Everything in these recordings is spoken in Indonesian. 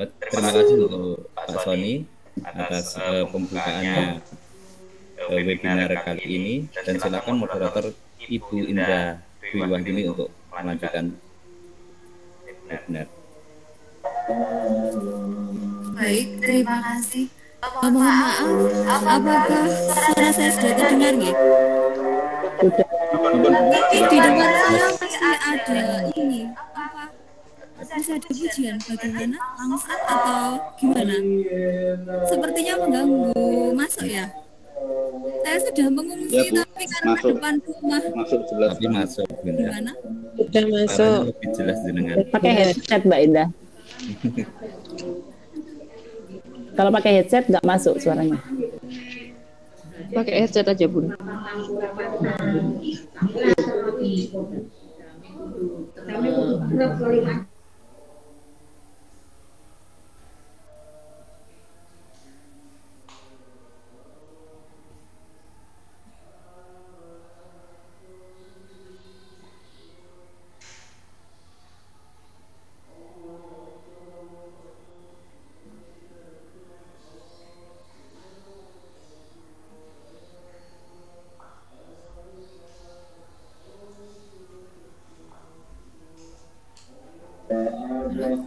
Terima kasih untuk Pak Sony atas pembukaannya webinar kali ini, dan silakan moderator Ibu Indra Dwi Wahyuni untuk melanjutkan webinar. Baik, terima kasih. Mohon maaf, apakah suara saya sudah terdengar nggih? Di depan saya masih ada ini apa? Masih ada pujian, bagaimana? Langsat atau gimana? Sepertinya mengganggu, masuk ya? Saya sudah mengungsi Ya, Bu. tapi karena Masuk. depan rumah. Masuk sebelah. Tapi masuk, Bunda. Gimana? Sudah masuk. Suaranya lebih jelas dengan. Pakai headset, Mbak Indah. Kalau pakai headset nggak masuk suaranya. Pakai headset aja, Bun.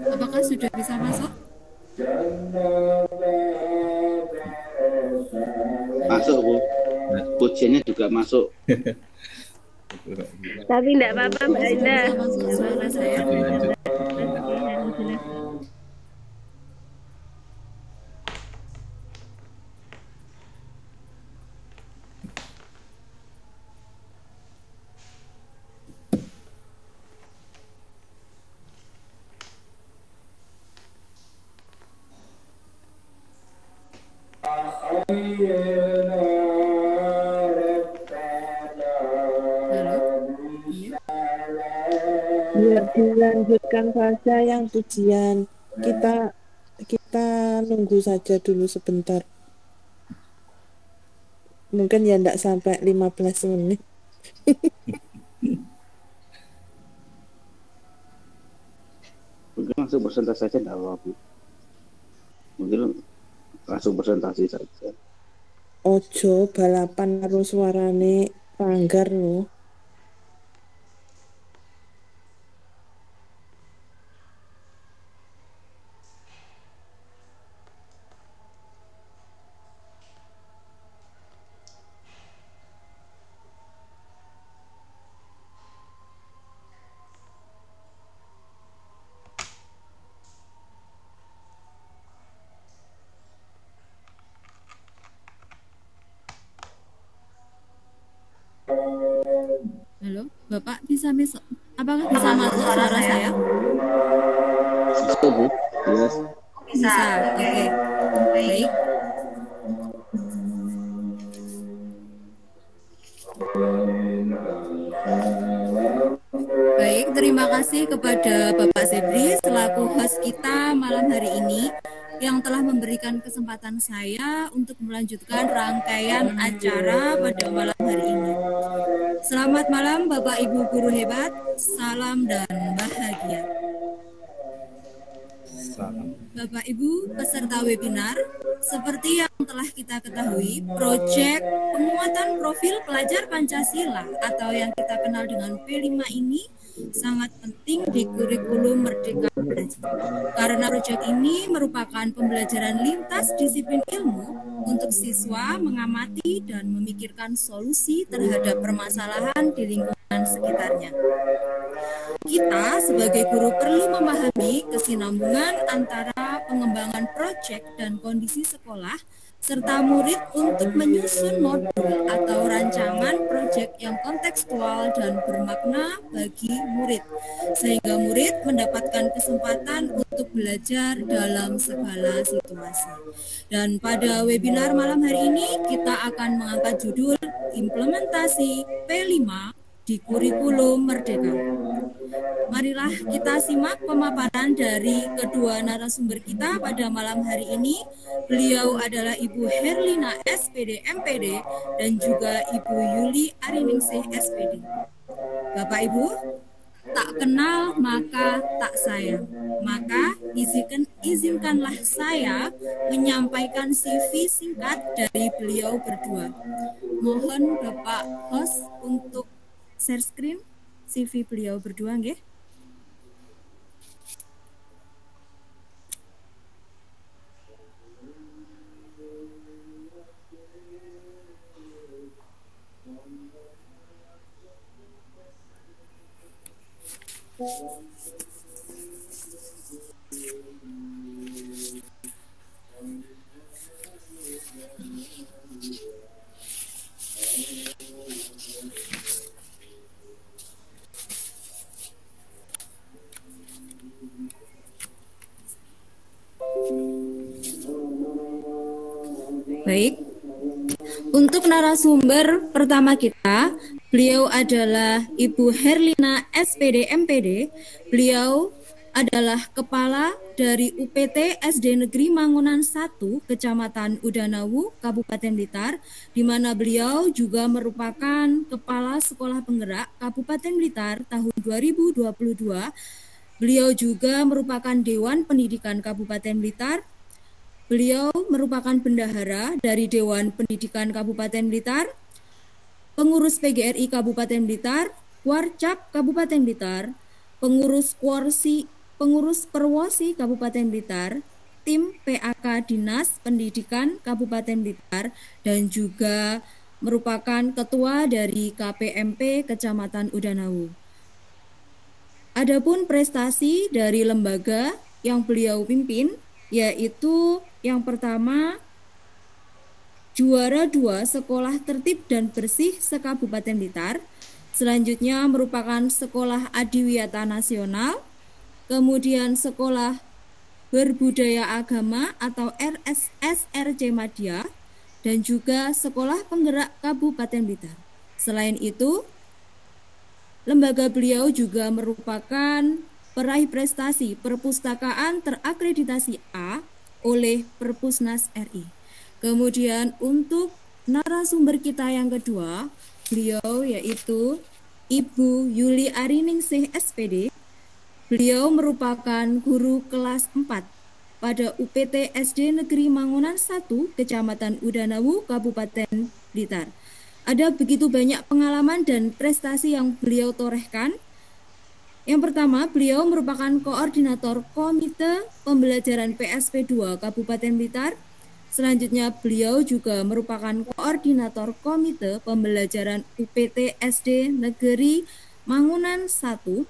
Apakah sudah bisa masuk? Masuk, Bu. Pujiannya juga masuk. Tapi enggak apa-apa, Mbak Indah. Masuk suara saya. Biar dilanjutkan saja yang pujian. Kita nunggu saja dulu sebentar. Mungkin ya enggak sampai 15 menit. Mungkin langsung presentasi saja enggak apa-apa, Bu. Mungkin langsung presentasi saja. Ojo balapan karo suarane panggar loh. Halo, Bapak bisa masuk? Apakah bisa masuk suara saya? Bisa, Bu. Yes. Bisa, oke. Baik. Baik, terima kasih kepada Bapak Zebri selaku host kita malam hari ini yang telah memberikan kesempatan saya untuk melanjutkan rangkaian acara pada malam hari ini. Selamat malam Bapak Ibu guru hebat, salam dan bahagia. Bapak Ibu peserta webinar, seperti yang telah kita ketahui, proyek penguatan profil pelajar Pancasila atau yang kita kenal dengan P5 ini sangat penting di kurikulum Merdeka Belajar. Karena proyek ini merupakan pembelajaran lintas disiplin ilmu untuk siswa mengamati dan memikirkan solusi terhadap permasalahan di lingkungan sekitarnya. Kita sebagai guru perlu memahami kesinambungan antara pengembangan proyek dan kondisi sekolah serta murid untuk menyusun modul atau rancangan proyek yang kontekstual dan bermakna bagi murid, sehingga murid mendapatkan kesempatan untuk belajar dalam segala situasi. Dan pada webinar malam hari ini kita akan mengangkat judul Implementasi P5 di Kurikulum Merdeka. Marilah kita simak pemaparan dari kedua narasumber kita pada malam hari ini. Beliau adalah Ibu Herlina SPD MPD dan juga Ibu Yuli Ariningsih SPD. Bapak Ibu, tak kenal maka tak sayang. Maka izinkanlah saya menyampaikan CV singkat dari beliau berdua. Mohon Bapak host untuk share screen CV beliau berdua, nggih. Baik, untuk narasumber pertama kita, beliau adalah Ibu Herlina SPD MPD. Beliau adalah kepala dari UPT SD Negeri Mangunan 1, Kecamatan Udanawu, Kabupaten Blitar, di mana beliau juga merupakan kepala sekolah penggerak Kabupaten Blitar tahun 2022. Beliau juga merupakan Dewan Pendidikan Kabupaten Blitar. Beliau merupakan bendahara dari Dewan Pendidikan Kabupaten Blitar, pengurus PGRI Kabupaten Blitar, Warcap Kabupaten Blitar, pengurus Perwosi Kabupaten Blitar, tim PAK Dinas Pendidikan Kabupaten Blitar, dan juga merupakan ketua dari KPMP Kecamatan Udanawu. Adapun prestasi dari lembaga yang beliau pimpin, yaitu yang pertama, juara 2 sekolah tertib dan bersih se-Kabupaten Blitar. Selanjutnya merupakan sekolah adiwiyata nasional, kemudian sekolah berbudaya agama atau SRC Madya, dan juga sekolah penggerak Kabupaten Blitar. Selain itu, lembaga beliau juga merupakan peraih prestasi perpustakaan terakreditasi A oleh Perpusnas RI. Kemudian untuk narasumber kita yang kedua, beliau yaitu Ibu Yuli Ariningsih SPD. Beliau merupakan guru kelas 4 pada UPT SD Negeri Mangunan 1, Kecamatan Udanawu, Kabupaten Blitar. Ada begitu banyak pengalaman dan prestasi yang beliau torehkan. Yang pertama, beliau merupakan koordinator Komite Pembelajaran PSP 2 Kabupaten Blitar. Selanjutnya, beliau juga merupakan koordinator Komite Pembelajaran UPT SD Negeri Mangunan 1.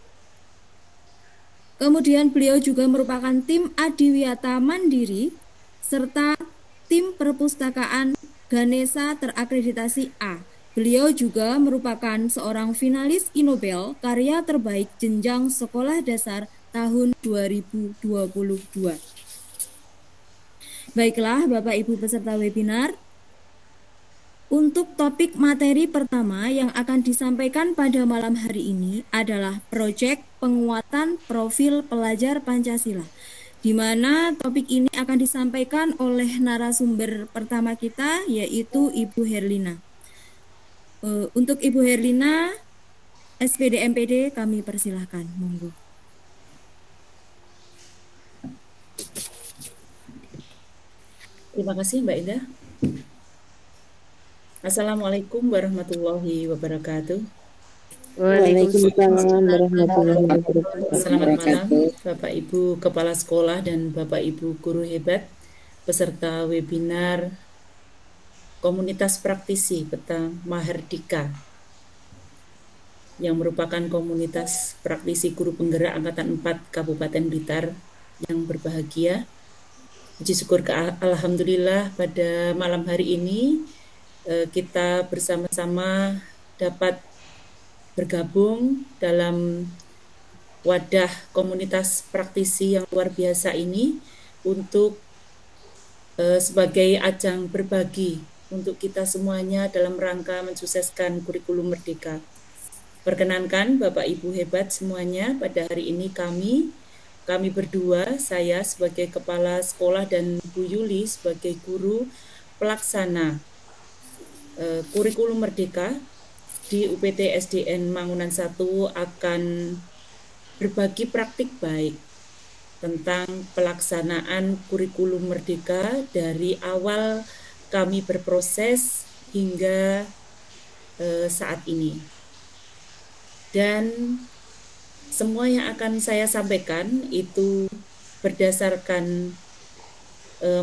Kemudian beliau juga merupakan tim Adiwiyata Mandiri serta tim perpustakaan Ganesha terakreditasi A. Beliau juga merupakan seorang finalis Inobel karya terbaik jenjang sekolah dasar tahun 2022. Baiklah Bapak Ibu peserta webinar, untuk topik materi pertama yang akan disampaikan pada malam hari ini adalah proyek penguatan profil pelajar Pancasila, di mana topik ini akan disampaikan oleh narasumber pertama kita, yaitu Ibu Herlina. Untuk Ibu Herlina, SPD MPD, kami persilahkan, monggo. Terima kasih Mbak Indah. Assalamualaikum warahmatullahi wabarakatuh. Waalaikumsalam warahmatullahi wabarakatuh. Selamat malam Bapak Ibu Kepala Sekolah dan Bapak Ibu Guru Hebat, peserta webinar Komunitas Praktisi Peta Mahardika, yang merupakan komunitas praktisi guru penggerak Angkatan 4 Kabupaten Blitar yang berbahagia. Puji syukur alhamdulillah pada malam hari ini kita bersama-sama dapat bergabung dalam wadah komunitas praktisi yang luar biasa ini untuk sebagai ajang berbagi untuk kita semuanya dalam rangka mensukseskan kurikulum merdeka. Perkenankan Bapak Ibu hebat semuanya, pada hari ini kami berdua, saya sebagai kepala sekolah dan Bu Yuli sebagai guru pelaksana kurikulum merdeka di UPT SDN Mangunan 1 akan berbagi praktik baik tentang pelaksanaan kurikulum Merdeka dari awal kami berproses hingga saat ini. Dan semua yang akan saya sampaikan itu berdasarkan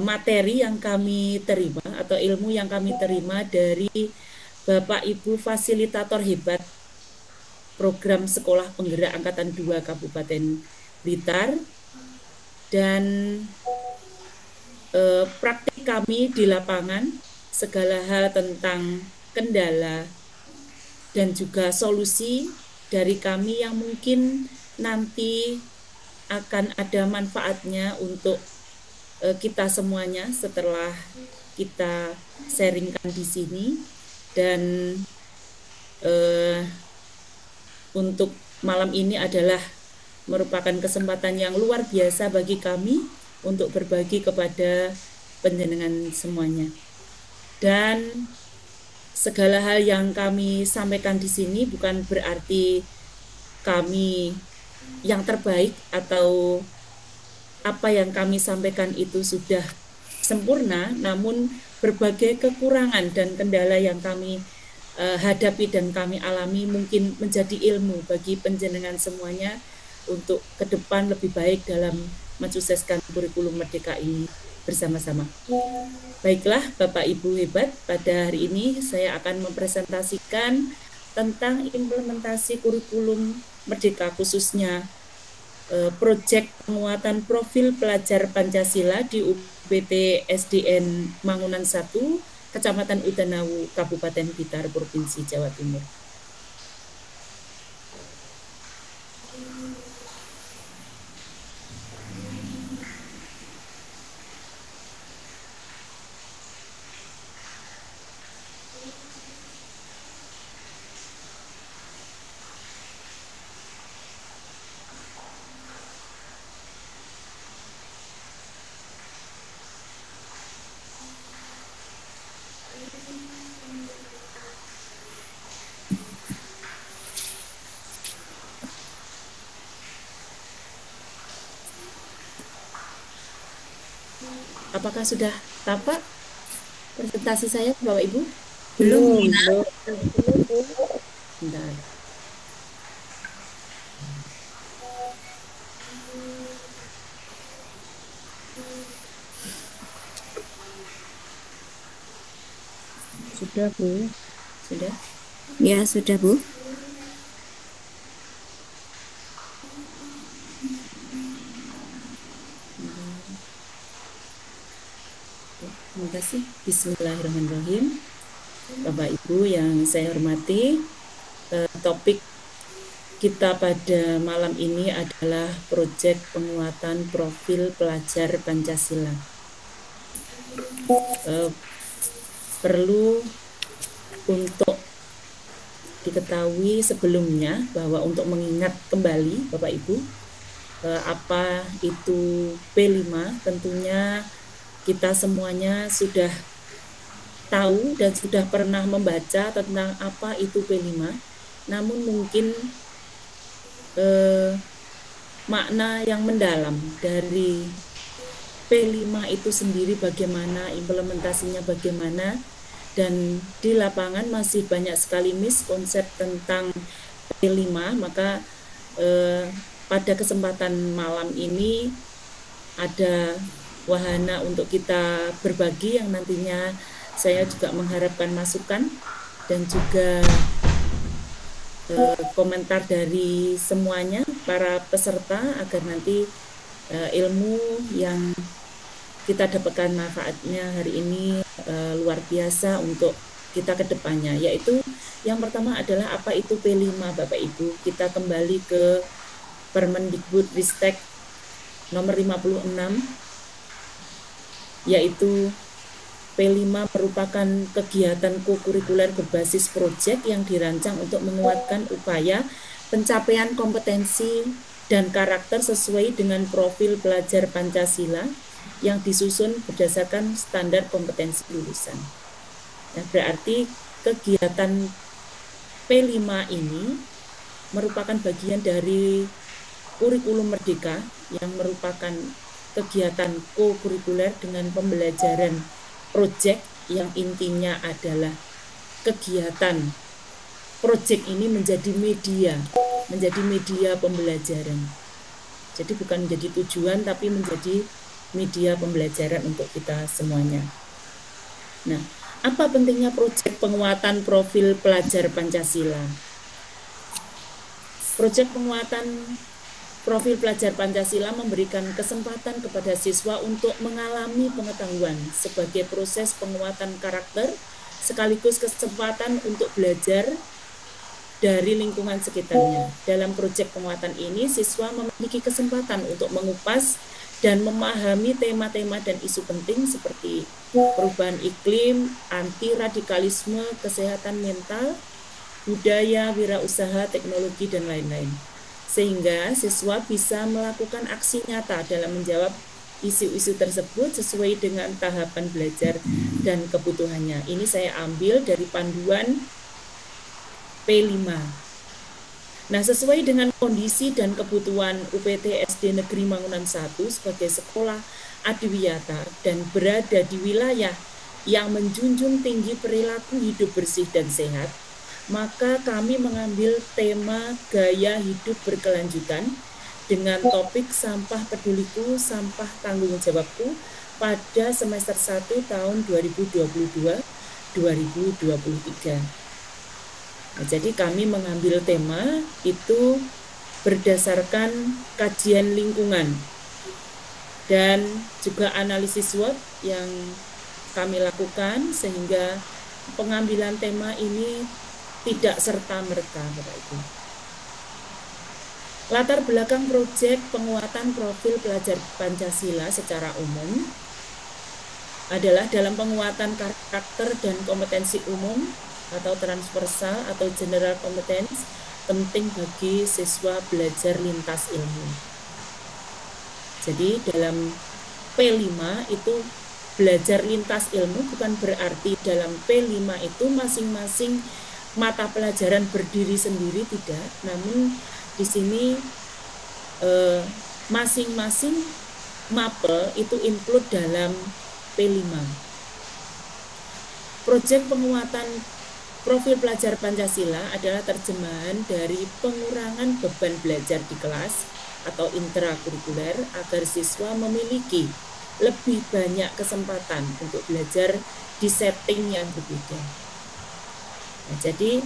materi yang kami terima atau ilmu yang kami terima dari Bapak Ibu fasilitator hebat program Sekolah Penggerak Angkatan 2 Kabupaten Blitar, dan praktik kami di lapangan segala hal tentang kendala dan juga solusi dari kami yang mungkin nanti akan ada manfaatnya untuk kita semuanya setelah kita sharingkan di sini. Dan untuk malam ini adalah merupakan kesempatan yang luar biasa bagi kami untuk berbagi kepada panjenengan semuanya. Dan segala hal yang kami sampaikan di sini bukan berarti kami yang terbaik atau apa yang kami sampaikan itu sudah sempurna, namun berbagai kekurangan dan kendala yang kami hadapi dan kami alami mungkin menjadi ilmu bagi panjenengan semuanya untuk ke depan lebih baik dalam mensukseskan kurikulum Merdeka ini bersama-sama. Baiklah Bapak Ibu hebat, pada hari ini saya akan mempresentasikan tentang implementasi kurikulum Merdeka, khususnya proyek penguatan profil pelajar Pancasila di UPT SDN Mangunan 1, Kecamatan Udanau, Kabupaten Blitar, Provinsi Jawa Timur. Apakah sudah tampak presentasi saya, Bapak Ibu? Belum. Bentar. Sudah, Bu. Sudah? Ya, sudah, Bu. Terima kasih. Bismillahirrahmanirrahim. Bapak Ibu yang saya hormati, topik kita pada malam ini adalah proyek penguatan profil pelajar Pancasila. Perlu untuk diketahui sebelumnya bahwa untuk mengingat kembali Bapak Ibu, apa itu P5, tentunya kita semuanya sudah tahu dan sudah pernah membaca tentang apa itu P5, namun mungkin makna yang mendalam dari P5 itu sendiri bagaimana, implementasinya bagaimana, dan di lapangan masih banyak sekali miskonsep tentang P5, maka pada kesempatan malam ini ada wahana untuk kita berbagi yang nantinya saya juga mengharapkan masukan dan juga komentar dari semuanya para peserta agar nanti ilmu yang kita dapatkan manfaatnya hari ini luar biasa untuk kita ke depannya. Yaitu yang pertama adalah apa itu P5 Bapak Ibu. Kita kembali ke Permendikbudristek nomor 56, yaitu P5 merupakan kegiatan kokurikuler berbasis proyek yang dirancang untuk menguatkan upaya pencapaian kompetensi dan karakter sesuai dengan profil pelajar Pancasila yang disusun berdasarkan standar kompetensi lulusan. Nah, berarti kegiatan P5 ini merupakan bagian dari kurikulum merdeka yang merupakan kegiatan co-kurikuler dengan pembelajaran proyek yang intinya adalah kegiatan proyek ini menjadi media pembelajaran. Jadi bukan menjadi tujuan tapi menjadi media pembelajaran untuk kita semuanya. Nah, apa pentingnya proyek penguatan profil pelajar Pancasila? Proyek penguatan profil pelajar Pancasila memberikan kesempatan kepada siswa untuk mengalami pengetahuan sebagai proses penguatan karakter, sekaligus kesempatan untuk belajar dari lingkungan sekitarnya. Dalam proyek penguatan ini, siswa memiliki kesempatan untuk mengupas dan memahami tema-tema dan isu penting seperti perubahan iklim, anti radikalisme, kesehatan mental, budaya, wirausaha, teknologi, dan lain-lain. Sehingga siswa bisa melakukan aksi nyata dalam menjawab isu-isu tersebut sesuai dengan tahapan belajar dan kebutuhannya. Ini saya ambil dari panduan P5. Nah, sesuai dengan kondisi dan kebutuhan UPT SD Negeri Mangunan 1 sebagai sekolah adiwiyata dan berada di wilayah yang menjunjung tinggi perilaku hidup bersih dan sehat, maka kami mengambil tema gaya hidup berkelanjutan dengan topik sampah peduliku, sampah tanggung jawabku pada semester 1 tahun 2022-2023. Nah, jadi kami mengambil tema itu berdasarkan kajian lingkungan dan juga analisis SWOT yang kami lakukan sehingga pengambilan tema ini tidak serta-merta, Bapak Ibu. Latar belakang proyek penguatan profil pelajar Pancasila secara umum adalah dalam penguatan karakter dan kompetensi umum atau transversal atau general competence penting bagi siswa belajar lintas ilmu. Jadi dalam P5 itu belajar lintas ilmu bukan berarti dalam P5 itu masing-masing mata pelajaran berdiri sendiri, tidak. Namun di sini masing-masing mapel itu include dalam P5. Proyek penguatan profil pelajar Pancasila adalah terjemahan dari pengurangan beban belajar di kelas atau intrakurikuler agar siswa memiliki lebih banyak kesempatan untuk belajar di setting yang berbeda. Nah, jadi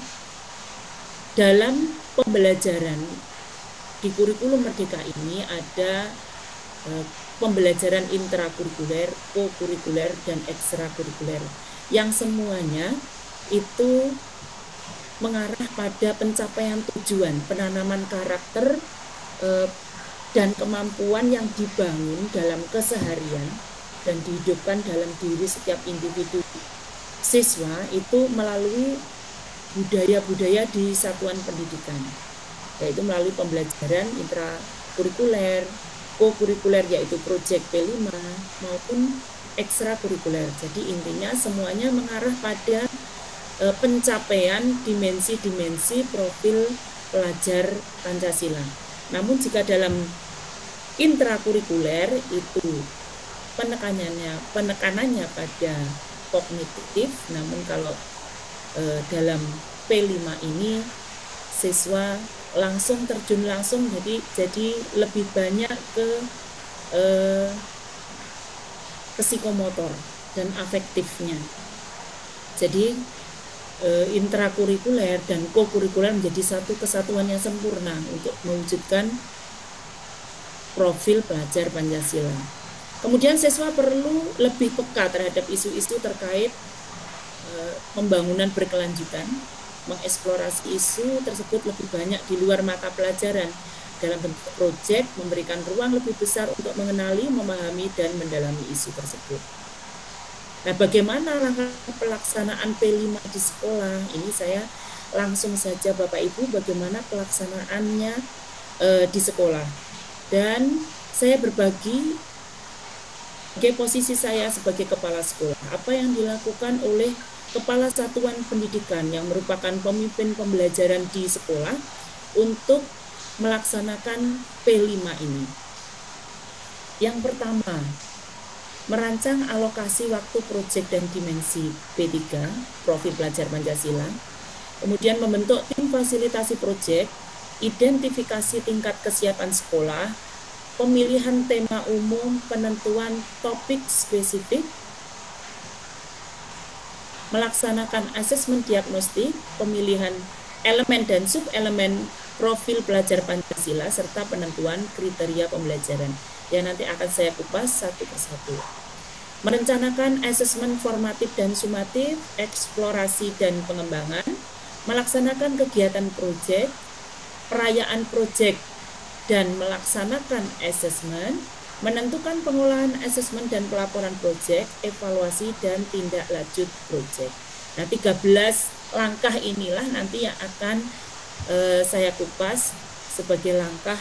dalam pembelajaran di kurikulum merdeka ini ada pembelajaran intrakurikuler, co-kurikuler, dan ekstrakurikuler yang semuanya itu mengarah pada pencapaian tujuan, penanaman karakter dan kemampuan yang dibangun dalam keseharian dan dihidupkan dalam diri setiap individu siswa itu melalui budaya-budaya di satuan pendidikan, yaitu melalui pembelajaran intrakurikuler, co-kurikuler yaitu proyek P5 maupun ekstrakurikuler. Jadi intinya semuanya mengarah pada pencapaian dimensi-dimensi profil pelajar Pancasila. Namun jika dalam intrakurikuler itu penekanannya pada kognitif, namun kalau dalam P5 ini siswa langsung terjun langsung, jadi lebih banyak ke psikomotor dan afektifnya. Jadi intrakurikuler dan co-kurikuler menjadi satu kesatuan yang sempurna untuk mewujudkan profil pelajar Pancasila. Kemudian siswa perlu lebih peka terhadap isu-isu terkait pembangunan berkelanjutan, mengeksplorasi isu tersebut lebih banyak di luar mata pelajaran dalam bentuk proyek, memberikan ruang lebih besar untuk mengenali, memahami, dan mendalami isu tersebut. Nah, bagaimana langkah pelaksanaan P5 di sekolah? Ini saya langsung saja Bapak Ibu bagaimana pelaksanaannya di sekolah. Dan saya berbagi posisi saya sebagai kepala sekolah. Apa yang dilakukan oleh kepala satuan pendidikan yang merupakan pemimpin pembelajaran di sekolah untuk melaksanakan P5 ini? Yang pertama, merancang alokasi waktu proyek dan dimensi P3, profil pelajar Pancasila. Kemudian membentuk tim fasilitasi proyek, identifikasi tingkat kesiapan sekolah, pemilihan tema umum, penentuan topik spesifik, melaksanakan asesmen diagnostik, pemilihan elemen dan sub-elemen profil pelajar Pancasila, serta penentuan kriteria pembelajaran yang nanti akan saya kupas satu persatu. Merencanakan asesmen formatif dan sumatif, eksplorasi dan pengembangan, melaksanakan kegiatan proyek, perayaan proyek dan melaksanakan asesmen, menentukan pengolahan asesmen dan pelaporan proyek, evaluasi dan tindak lanjut proyek. Nah, 13 langkah inilah nanti yang akan saya kupas sebagai langkah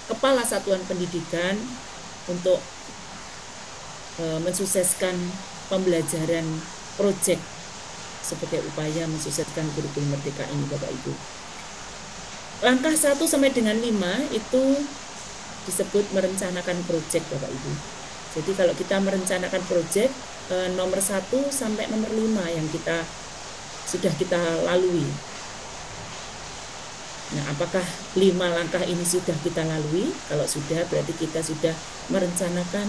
Kepala Satuan Pendidikan untuk mensukseskan pembelajaran proyek sebagai upaya mensukseskan kurikulum merdeka ini, Bapak Ibu. Langkah 1 sampai dengan 5 itu disebut merencanakan proyek, Bapak Ibu. Jadi kalau kita merencanakan proyek, nomor 1 sampai nomor 5 yang sudah kita lalui. Nah, apakah 5 langkah ini sudah kita lalui? Kalau sudah, berarti kita sudah merencanakan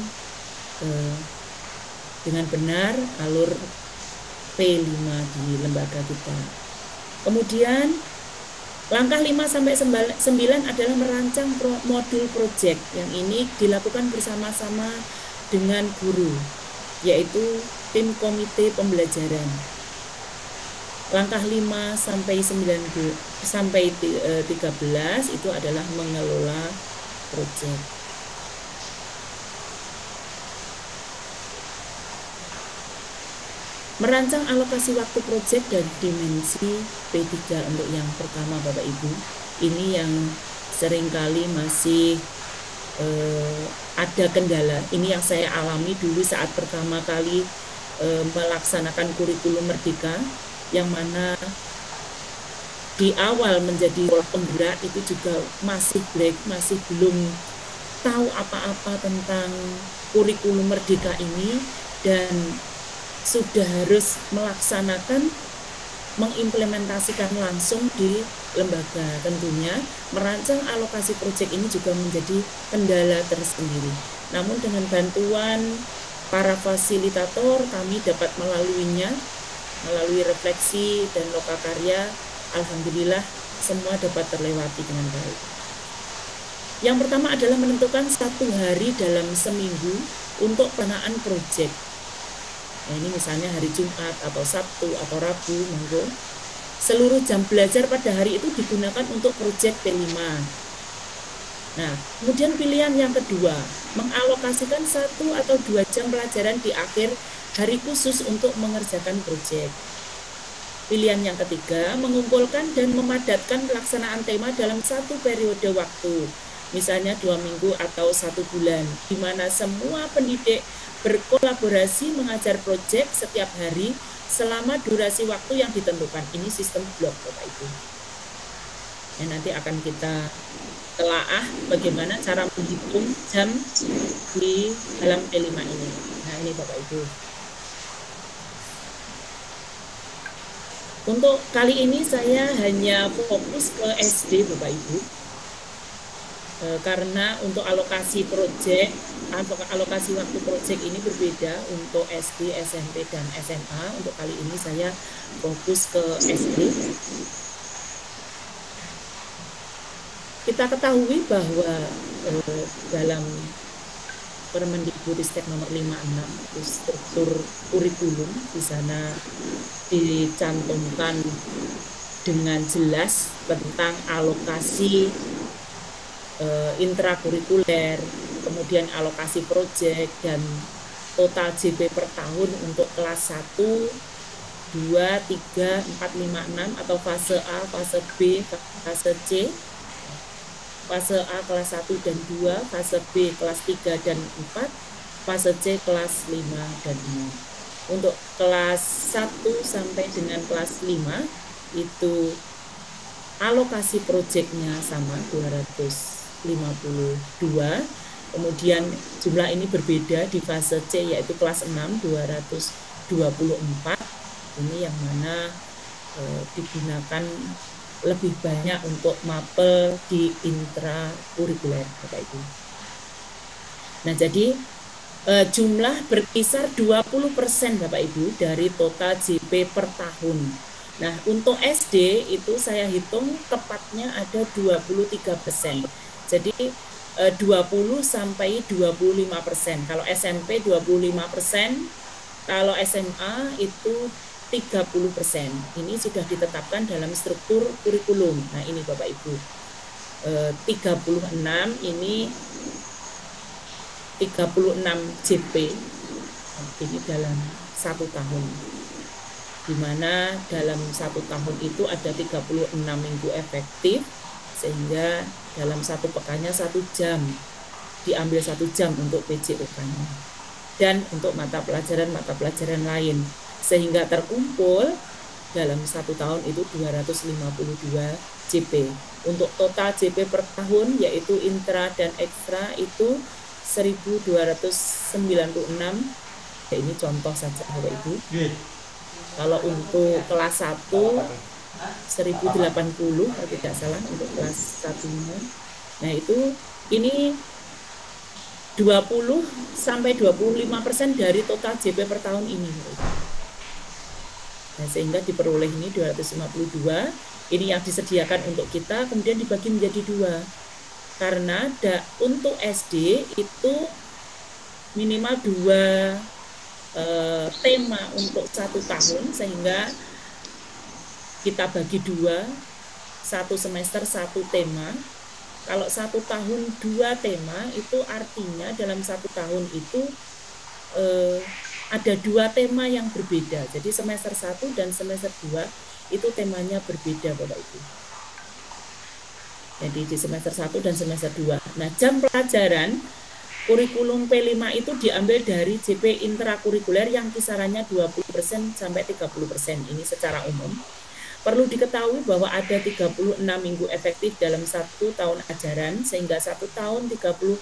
dengan benar alur P5 di lembaga kita. Kemudian langkah 5 sampai 9 adalah merancang modul proyek. Yang ini dilakukan bersama-sama dengan guru, yaitu tim komite pembelajaran. Langkah 5 sampai 13 itu adalah mengelola proyek. Merancang alokasi waktu proyek dan dimensi P3 untuk yang pertama, Bapak Ibu. Ini yang seringkali masih ada kendala. Ini yang saya alami dulu saat pertama kali melaksanakan kurikulum merdeka, yang mana di awal menjadi penggerak itu juga masih belum tahu apa-apa tentang kurikulum merdeka ini, dan sudah harus melaksanakan, mengimplementasikan langsung di lembaga. Tentunya merancang alokasi proyek ini juga menjadi kendala tersendiri. Namun dengan bantuan para fasilitator kami dapat melaluinya, melalui refleksi dan lokakarya. Alhamdulillah semua dapat terlewati dengan baik. Yang pertama adalah menentukan 1 hari dalam seminggu untuk pelaksanaan proyek. Nah, ini misalnya hari Jumat atau Sabtu atau Rabu, monggo. Seluruh jam belajar pada hari itu digunakan untuk proyek P5. Nah, kemudian pilihan yang kedua, mengalokasikan 1 atau 2 jam pelajaran di akhir hari khusus untuk mengerjakan proyek. Pilihan yang ketiga, mengumpulkan dan memadatkan pelaksanaan tema dalam 1 periode waktu, misalnya 2 minggu atau 1 bulan, di mana semua pendidik berkolaborasi mengajar proyek setiap hari selama durasi waktu yang ditentukan. Ini sistem blok, Bapak Ibu. Ya, nanti akan kita telaah bagaimana cara menghitung jam di dalam P5 ini. Nah, ini Bapak Ibu. Untuk kali ini saya hanya fokus ke SD, Bapak Ibu, karena untuk alokasi proyek atau alokasi waktu proyek ini berbeda untuk SD, SMP, dan SMA. Untuk kali ini saya fokus ke SD. Kita ketahui bahwa dalam Permendikbudristek nomor 56 itu struktur kurikulum, di sana dicantumkan dengan jelas tentang alokasi intrakurikuler, kemudian alokasi proyek dan total JP per tahun untuk kelas 1, 2, 3, 4, 5, 6 atau fase A, fase B, fase C. Fase A kelas 1 dan 2, fase B kelas 3 dan 4, fase C kelas 5 dan 6. Untuk kelas 1 sampai dengan kelas 5 itu alokasi proyeknya sama 252. Kemudian jumlah ini berbeda di fase C yaitu kelas 6 224. Ini yang mana digunakan lebih banyak untuk mapel di intrakurikuler Bapak Ibu. Nah, jadi jumlah berkisar 20% Bapak Ibu dari total JP per tahun. Nah, untuk SD itu saya hitung tepatnya ada 23%. Jadi 20 sampai 25%. Kalau SMP 25%, kalau SMA itu 30%. Ini sudah ditetapkan dalam struktur kurikulum. Nah, ini Bapak Ibu. 36 ini 36 JP. Ini dalam 1 tahun. Di mana dalam 1 tahun itu ada 36 minggu efektif, sehingga dalam 1 pekannya 1 jam, diambil 1 jam untuk PJOK-nya dan untuk mata pelajaran lain, sehingga terkumpul dalam 1 tahun itu 252 JP. Untuk total JP per tahun yaitu intra dan ekstra itu 1296. Ya, ini contoh saja Bapak Ibu. Kalau untuk kelas 1 1080 kalau tidak salah untuk kelas 1-nya. Nah, itu ini 20 sampai 25% dari total JP per tahun ini. Nah, sehingga diperoleh ini 252. Ini yang disediakan untuk kita, kemudian dibagi menjadi 2. Karena untuk SD itu minimal 2 tema untuk 1 tahun, sehingga kita bagi 2, 1 semester 1 tema. Kalau 1 tahun 2 tema, itu artinya dalam 1 tahun itu ada 2 tema yang berbeda. Jadi semester 1 dan semester 2 itu temanya berbeda Bapak Ibu. Jadi di semester 1 dan semester 2. Nah, jam pelajaran kurikulum P5 itu diambil dari JP intrakurikuler yang kisarannya 20% sampai 30%. Ini secara umum. Perlu diketahui bahwa ada 36 minggu efektif dalam 1 tahun ajaran, sehingga 1 tahun 36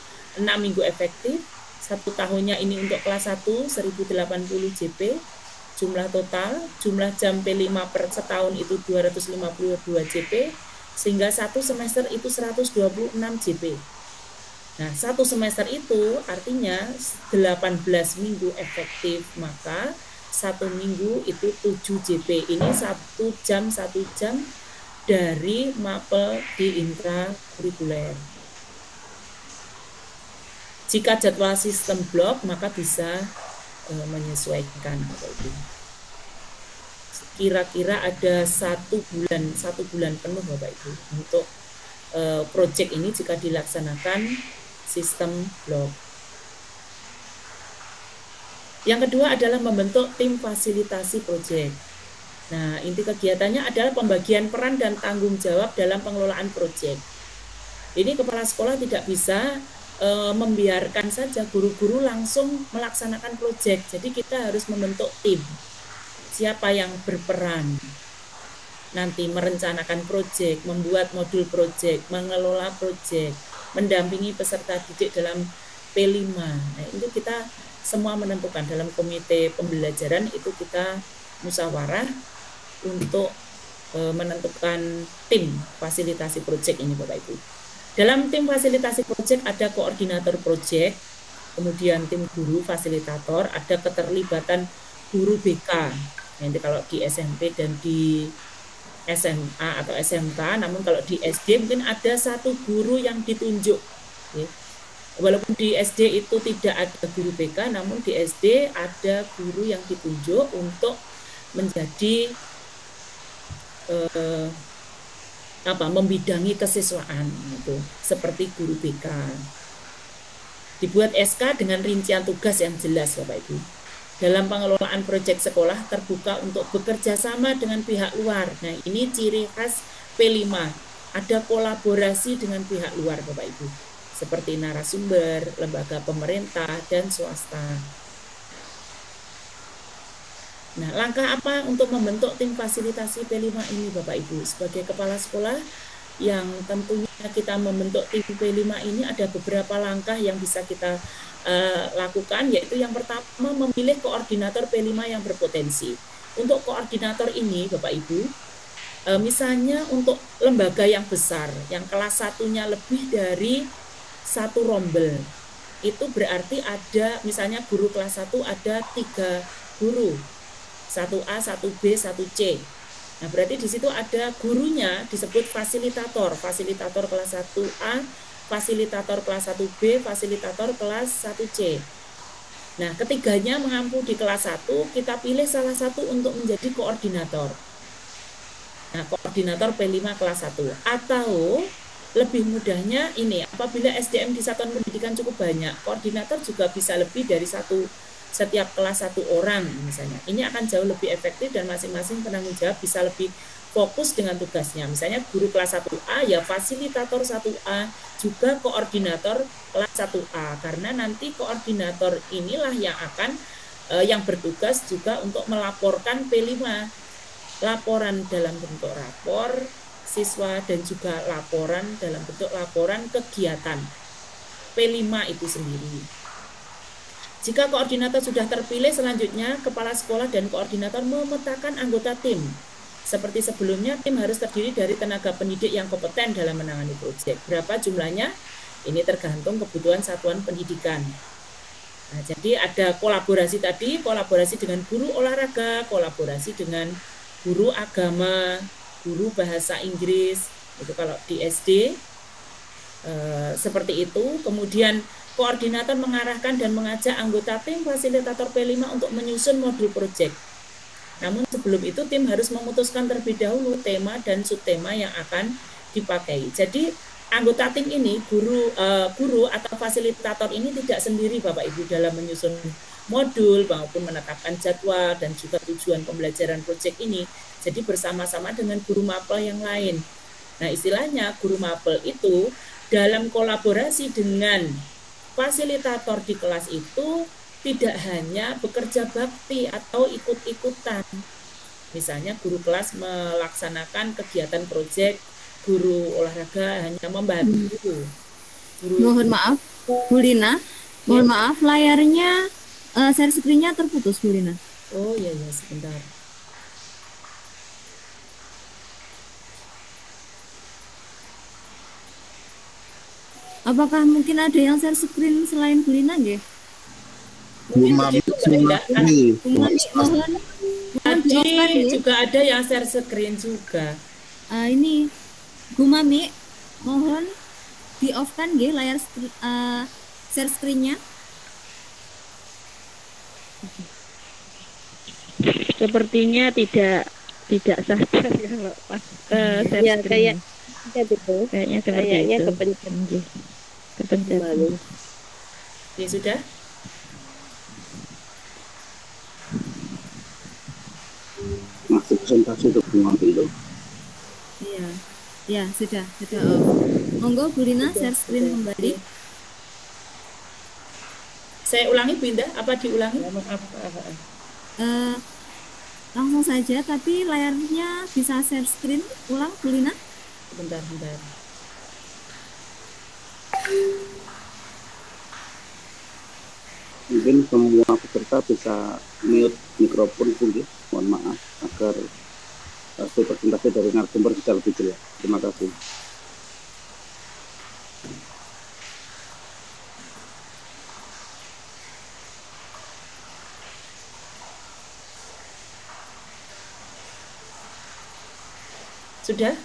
minggu efektif. 1 tahunnya ini untuk kelas 1 1080 JP. Jumlah total, jumlah jam P5 per setahun itu 252 JP, sehingga 1 semester itu 126 JP. Nah, 1 semester itu artinya 18 minggu efektif, maka 1 minggu itu 7 JP. Ini 1 jam dari mapel di intrakurikuler. Jika jadwal sistem blok, maka bisa menyesuaikan. Kira-kira ada 1 bulan penuh Bapak Ibu untuk proyek ini jika dilaksanakan sistem blok. Yang kedua adalah membentuk tim fasilitasi proyek. Nah, inti kegiatannya adalah pembagian peran dan tanggung jawab dalam pengelolaan proyek. Ini kepala sekolah tidak bisa membiarkan saja guru-guru langsung melaksanakan proyek. Jadi kita harus membentuk tim. Siapa yang berperan nanti merencanakan proyek, membuat modul proyek, mengelola proyek, mendampingi peserta didik dalam P5. Nah, itu kita semua menentukan dalam komite pembelajaran, itu kita musyawarah untuk menentukan tim fasilitasi proyek ini Bapak Ibu. Dalam tim fasilitasi proyek ada koordinator proyek, kemudian tim guru fasilitator, ada keterlibatan guru BK. Nanti kalau di SMP dan di SMA atau SMK, namun kalau di SD mungkin ada 1 guru yang ditunjuk. Walaupun di SD itu tidak ada guru BK, namun di SD ada guru yang ditunjuk untuk menjadi membidangi kesiswaan itu, seperti guru BK. Dibuat SK dengan rincian tugas yang jelas Bapak Ibu. Dalam pengelolaan proyek sekolah terbuka untuk bekerja sama dengan pihak luar. Nah, ini ciri khas P5. Ada kolaborasi dengan pihak luar Bapak Ibu, seperti narasumber, lembaga pemerintah, dan swasta. Nah, langkah apa untuk membentuk tim fasilitasi P5 ini Bapak Ibu? Sebagai kepala sekolah yang tentunya kita membentuk tim P5 ini ada beberapa langkah yang bisa kita lakukan, yaitu yang pertama memilih koordinator P5 yang berpotensi. Untuk koordinator ini Bapak Ibu, misalnya untuk lembaga yang besar, yang kelas 1-nya lebih dari 1 rombel, itu berarti ada misalnya guru kelas 1 ada 3 guru, 1A, 1B, 1C. Nah, berarti di situ ada gurunya disebut fasilitator kelas 1A, fasilitator kelas 1B, fasilitator kelas 1C. Nah, ketiganya mengampu di kelas 1, kita pilih salah satu untuk menjadi koordinator. Nah, koordinator P5 kelas 1. Atau lebih mudahnya ini, apabila SDM di satuan pendidikan cukup banyak, koordinator juga bisa lebih dari setiap kelas 1 orang misalnya. Ini akan jauh lebih efektif dan masing-masing penanggung jawab bisa lebih fokus dengan tugasnya. Misalnya guru kelas 1A ya fasilitator 1A, juga koordinator kelas 1A, karena nanti koordinator inilah yang akan yang bertugas juga untuk melaporkan P5. Laporan dalam bentuk rapor siswa dan juga laporan dalam bentuk laporan kegiatan P5 itu sendiri. Jika koordinator sudah terpilih, selanjutnya kepala sekolah dan koordinator memetakan anggota tim. Seperti sebelumnya, tim harus terdiri dari tenaga pendidik yang kompeten dalam menangani proyek. Berapa jumlahnya? Ini tergantung kebutuhan satuan pendidikan. Nah, jadi ada kolaborasi tadi, kolaborasi dengan guru olahraga, kolaborasi dengan guru agama, guru bahasa Inggris, itu kalau di SD seperti itu. Kemudian koordinator mengarahkan dan mengajak anggota tim fasilitator P5 untuk menyusun modul proyek. Namun sebelum itu tim harus memutuskan terlebih dahulu tema dan subtema yang akan dipakai. Jadi anggota tim ini, guru atau fasilitator ini tidak sendiri Bapak Ibu dalam menyusun modul maupun menetapkan jadwal dan juga tujuan pembelajaran proyek ini. Jadi bersama-sama dengan guru mapel yang lain. Nah, istilahnya guru mapel itu dalam kolaborasi dengan fasilitator di kelas itu tidak hanya bekerja bakti atau ikut-ikutan. Misalnya guru kelas melaksanakan kegiatan proyek, guru olahraga hanya membantu. Mohon maaf, Bu Lina. Mohon maaf, layarnya share screen-nya terputus, Bu Lina. Oh iya, sebentar. Apakah mungkin ada yang share screen selain Bu Lina, nggih? Mohon di-off-kan, juga ada yang share screen juga. Ini Bu Mami, mohon di-off-kan nggih layar share screen-nya. Sepertinya tidak sadar kalau pas share Ya, screen. kayaknya Kepencet. Ya sudah. Masih presentasi untuk mengambil loh. Iya. Ya, sudah off. Monggo Bu Lina share screen kembali. Saya ulangi Bu Indah, apa diulangi? Langsung saja, tapi layarnya bisa share screen ulang Bu Lina. Bentar. Mungkin semua peserta bisa mute mikrofon pun ya. Mohon maaf agar hasil presentasi dari narasumber bisa lebih jelas. Terima kasih. Sudah?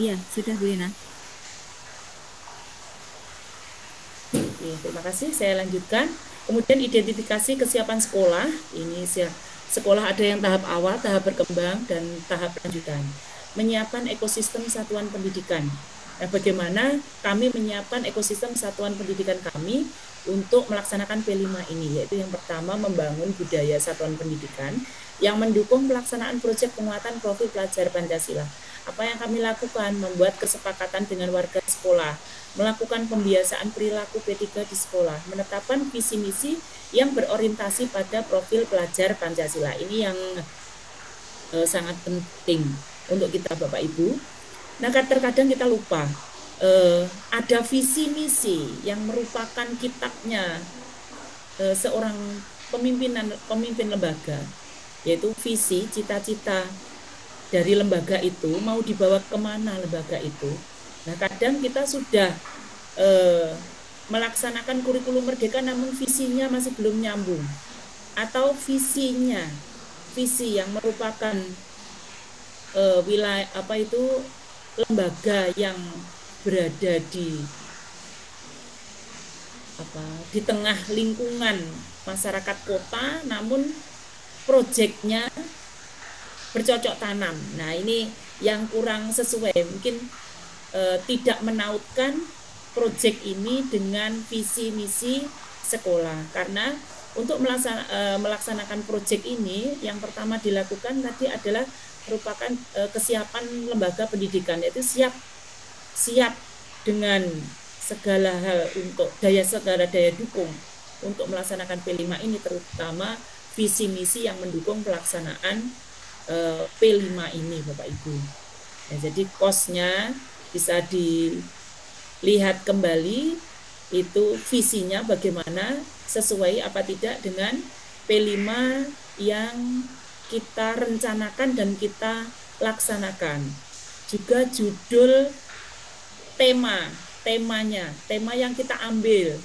Iya, sudah Bu Lina. Oke, terima kasih. Saya lanjutkan. Kemudian identifikasi kesiapan sekolah. Ini sekolah ada yang tahap awal, tahap berkembang, dan tahap lanjutan. Menyiapkan ekosistem satuan pendidikan. Nah, bagaimana kami menyiapkan ekosistem satuan pendidikan kami untuk melaksanakan P5 ini, yaitu yang pertama membangun budaya satuan pendidikan, yang mendukung pelaksanaan proyek penguatan profil pelajar Pancasila. Apa yang kami lakukan? Membuat kesepakatan dengan warga sekolah, melakukan pembiasaan perilaku P3 di sekolah, menetapkan visi misi yang berorientasi pada profil pelajar Pancasila. Ini yang sangat penting untuk kita Bapak Ibu. Nah, terkadang kita lupa ada visi misi yang merupakan kitabnya seorang pemimpin lembaga, yaitu visi, cita-cita dari lembaga itu mau dibawa kemana lembaga itu. Nah, kadang kita sudah melaksanakan kurikulum merdeka namun visinya masih belum nyambung, atau visi yang merupakan wilayah lembaga yang berada di tengah lingkungan masyarakat kota, namun proyeknya bercocok tanam. Nah, ini yang kurang sesuai, mungkin tidak menautkan proyek ini dengan visi misi sekolah. Karena untuk melaksanakan proyek ini, yang pertama dilakukan tadi adalah merupakan kesiapan lembaga pendidikan, yaitu siap dengan segala hal untuk segala daya dukung untuk melaksanakan P5 ini, terutama visi misi yang mendukung pelaksanaan P5 ini Bapak Ibu. Ya, jadi kosnya bisa dilihat kembali, itu visinya bagaimana, sesuai apa tidak dengan P5 yang kita rencanakan dan kita laksanakan. Juga judul tema yang kita ambil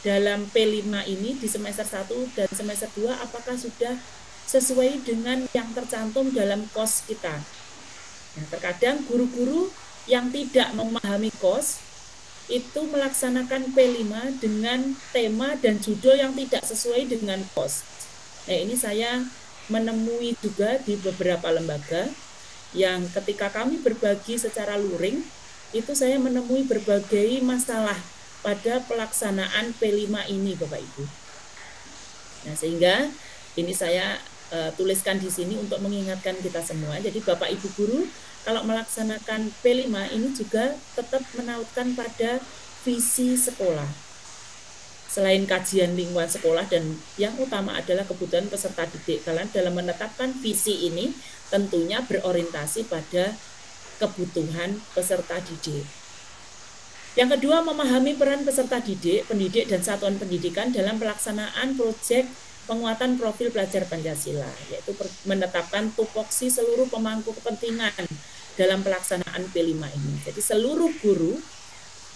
dalam P5 ini di semester 1 dan semester 2 apakah sudah sesuai dengan yang tercantum dalam KOS kita. Nah, terkadang guru-guru yang tidak memahami KOS itu melaksanakan P5 dengan tema dan judul yang tidak sesuai dengan KOS. Nah, ini saya menemui juga di beberapa lembaga yang ketika kami berbagi secara luring, itu saya menemui berbagai masalah pada pelaksanaan P5 ini Bapak Ibu. Nah, sehingga ini saya tuliskan di sini untuk mengingatkan kita semua. Jadi Bapak Ibu guru kalau melaksanakan P5 ini juga tetap menautkan pada visi sekolah. Selain kajian lingkungan sekolah dan yang utama adalah kebutuhan peserta didik. Kalian dalam menetapkan visi ini tentunya berorientasi pada kebutuhan peserta didik. Yang kedua, memahami peran peserta didik, pendidik, dan satuan pendidikan dalam pelaksanaan proyek penguatan profil pelajar Pancasila, yaitu menetapkan tupoksi seluruh pemangku kepentingan dalam pelaksanaan P5 ini. Jadi seluruh guru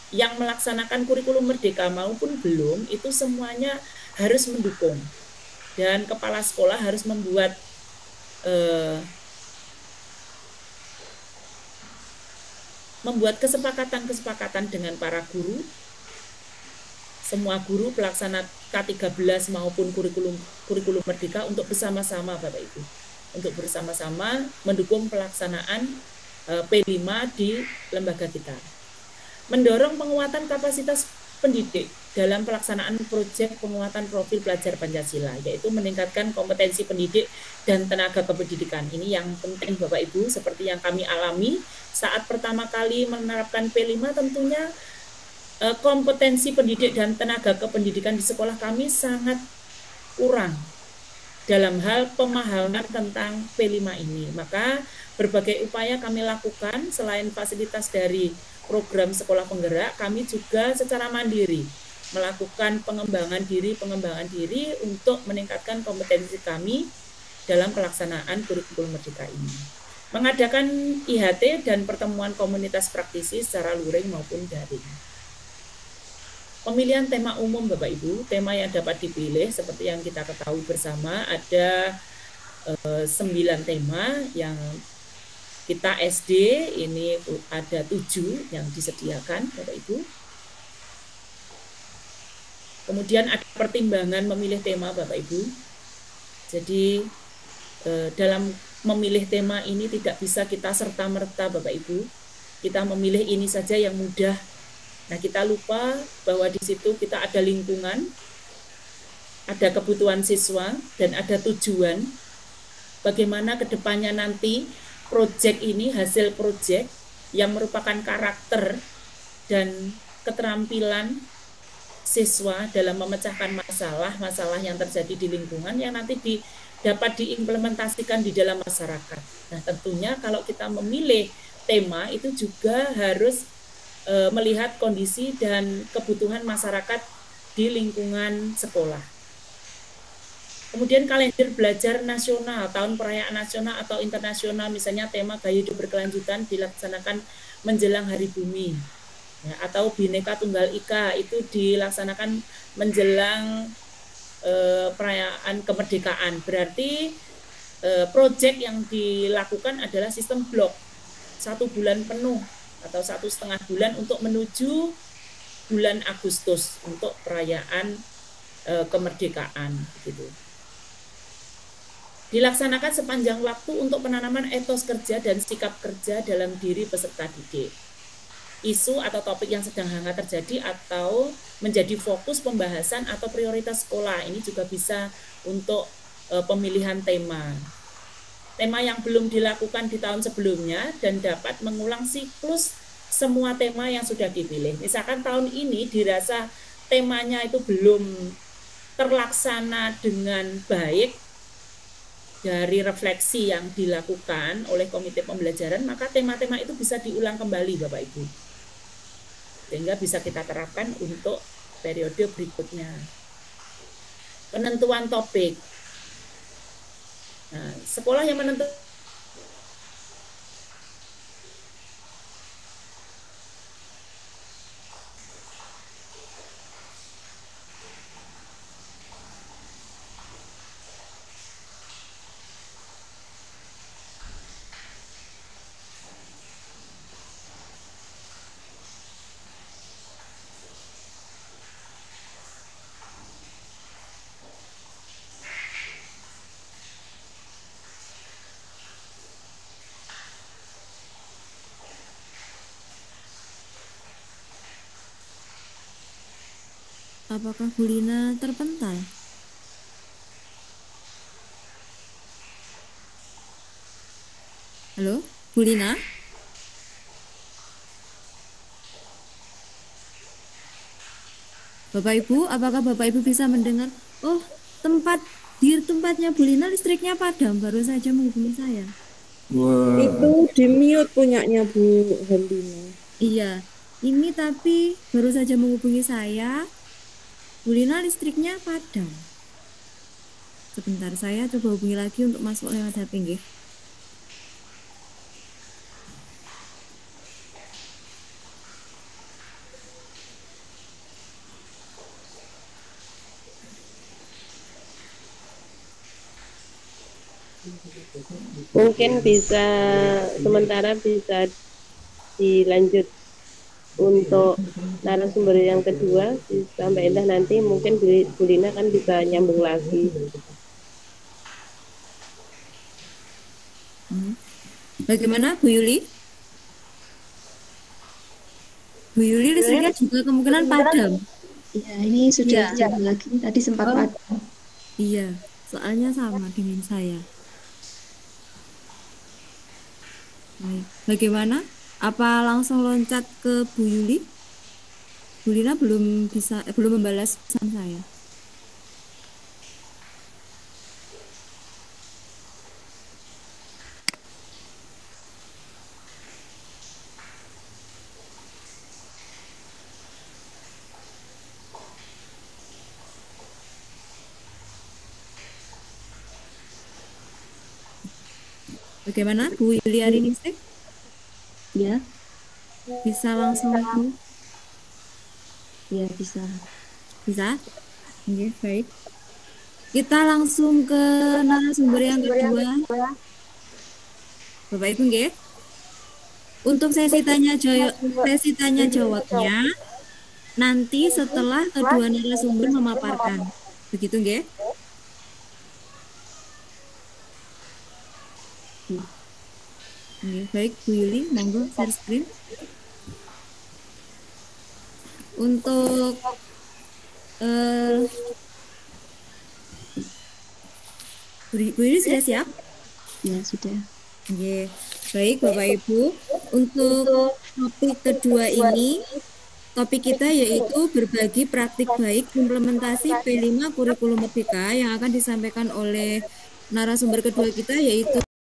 yang melaksanakan kurikulum merdeka maupun belum, itu semuanya harus mendukung. Dan kepala sekolah harus membuat kesepakatan dengan para guru, semua guru pelaksana K13 maupun kurikulum merdeka untuk bersama-sama Bapak Ibu, untuk bersama-sama mendukung pelaksanaan P5 di lembaga kita. Mendorong penguatan kapasitas pendidik dalam pelaksanaan proyek penguatan profil pelajar Pancasila, yaitu meningkatkan kompetensi pendidik dan tenaga kependidikan. Ini yang penting Bapak Ibu, seperti yang kami alami saat pertama kali menerapkan P5, tentunya kompetensi pendidik dan tenaga kependidikan di sekolah kami sangat kurang dalam hal pemahaman tentang P5 ini. Maka berbagai upaya kami lakukan, selain fasilitas dari program sekolah penggerak, kami juga secara mandiri melakukan pengembangan diri untuk meningkatkan kompetensi kami dalam pelaksanaan kurikulum merdeka ini. Mengadakan IHT dan pertemuan komunitas praktisi secara luring maupun daring. Pemilihan tema umum Bapak Ibu, tema yang dapat dipilih seperti yang kita ketahui bersama, ada 9 tema yang kita SD ini ada 7 yang disediakan Bapak Ibu. Kemudian ada pertimbangan memilih tema Bapak Ibu. Jadi dalam memilih tema ini tidak bisa kita serta-merta Bapak Ibu. Kita memilih ini saja yang mudah. Nah, kita lupa bahwa di situ kita ada lingkungan, ada kebutuhan siswa, dan ada tujuan bagaimana kedepannya nanti proyek ini, hasil proyek yang merupakan karakter dan keterampilan siswa dalam memecahkan masalah yang terjadi di lingkungan yang nanti dapat diimplementasikan di dalam masyarakat. Nah, tentunya kalau kita memilih tema itu juga harus melihat kondisi dan kebutuhan masyarakat di lingkungan sekolah. Kemudian kalender belajar nasional, tahun perayaan nasional atau internasional, misalnya tema gaya hidup berkelanjutan dilaksanakan menjelang Hari Bumi, ya, atau Bhinneka Tunggal Ika itu dilaksanakan menjelang perayaan kemerdekaan. Berarti proyek yang dilakukan adalah sistem blok, 1 bulan penuh atau 1,5 bulan untuk menuju bulan Agustus untuk perayaan kemerdekaan, gitu. Dilaksanakan sepanjang waktu untuk penanaman etos kerja dan sikap kerja dalam diri peserta didik. Isu atau topik yang sedang hangat terjadi atau menjadi fokus pembahasan atau prioritas sekolah, ini juga bisa untuk pemilihan tema. Tema yang belum dilakukan di tahun sebelumnya dan dapat mengulang siklus semua tema yang sudah dipilih. Misalkan tahun ini dirasa temanya itu belum terlaksana dengan baik, dari refleksi yang dilakukan oleh komite pembelajaran, maka tema-tema itu bisa diulang kembali Bapak Ibu, sehingga bisa kita terapkan untuk periode berikutnya. Penentuan topik. Nah, sekolah yang menentukan Apakah Bu Lina terpental? Halo, Bu Lina? Bapak Ibu, apakah Bapak Ibu bisa mendengar? Oh, di tempatnya Bu Lina listriknya padam, baru saja menghubungi saya. Wow. Itu di mute punyanya Bu Helina. Iya, ini tapi baru saja menghubungi saya. Bu Lina listriknya padam. Sebentar, saya coba hubungi lagi untuk masuk lewat HP nggih. Mungkin bisa sementara bisa dilanjut untuk narasumber yang kedua sampai entah nanti mungkin Bu Lina kan bisa nyambung lagi. Bagaimana Bu Yuli? Bu Yuli listriknya juga kemungkinan padam. Iya, ini sudah jalan lagi. Tadi sempat padam. Iya, soalnya sama dengan saya. Baik. Bagaimana? Apa langsung loncat ke Bu Yuli? Bu Lina belum membalas pesan saya. Bagaimana Bu Yuli hari ini? Ya. Bisa langsung Bu? Ya, bisa. Bisa? Oke, baik. Kita langsung ke narasumber yang kedua. Bapak Ibu nggih. Untuk sesi tanya jawabnya nanti setelah kedua narasumber memaparkan. Begitu nggih? Baik, Bu Yuli, monggo share screen. Untuk Bu Yuli sudah siap? Ya, sudah. Oke, baik Bapak Ibu. Untuk topik kedua ini, topik kita yaitu berbagi praktik baik implementasi P5 Kurikulum Merdeka yang akan disampaikan oleh narasumber kedua kita yaitu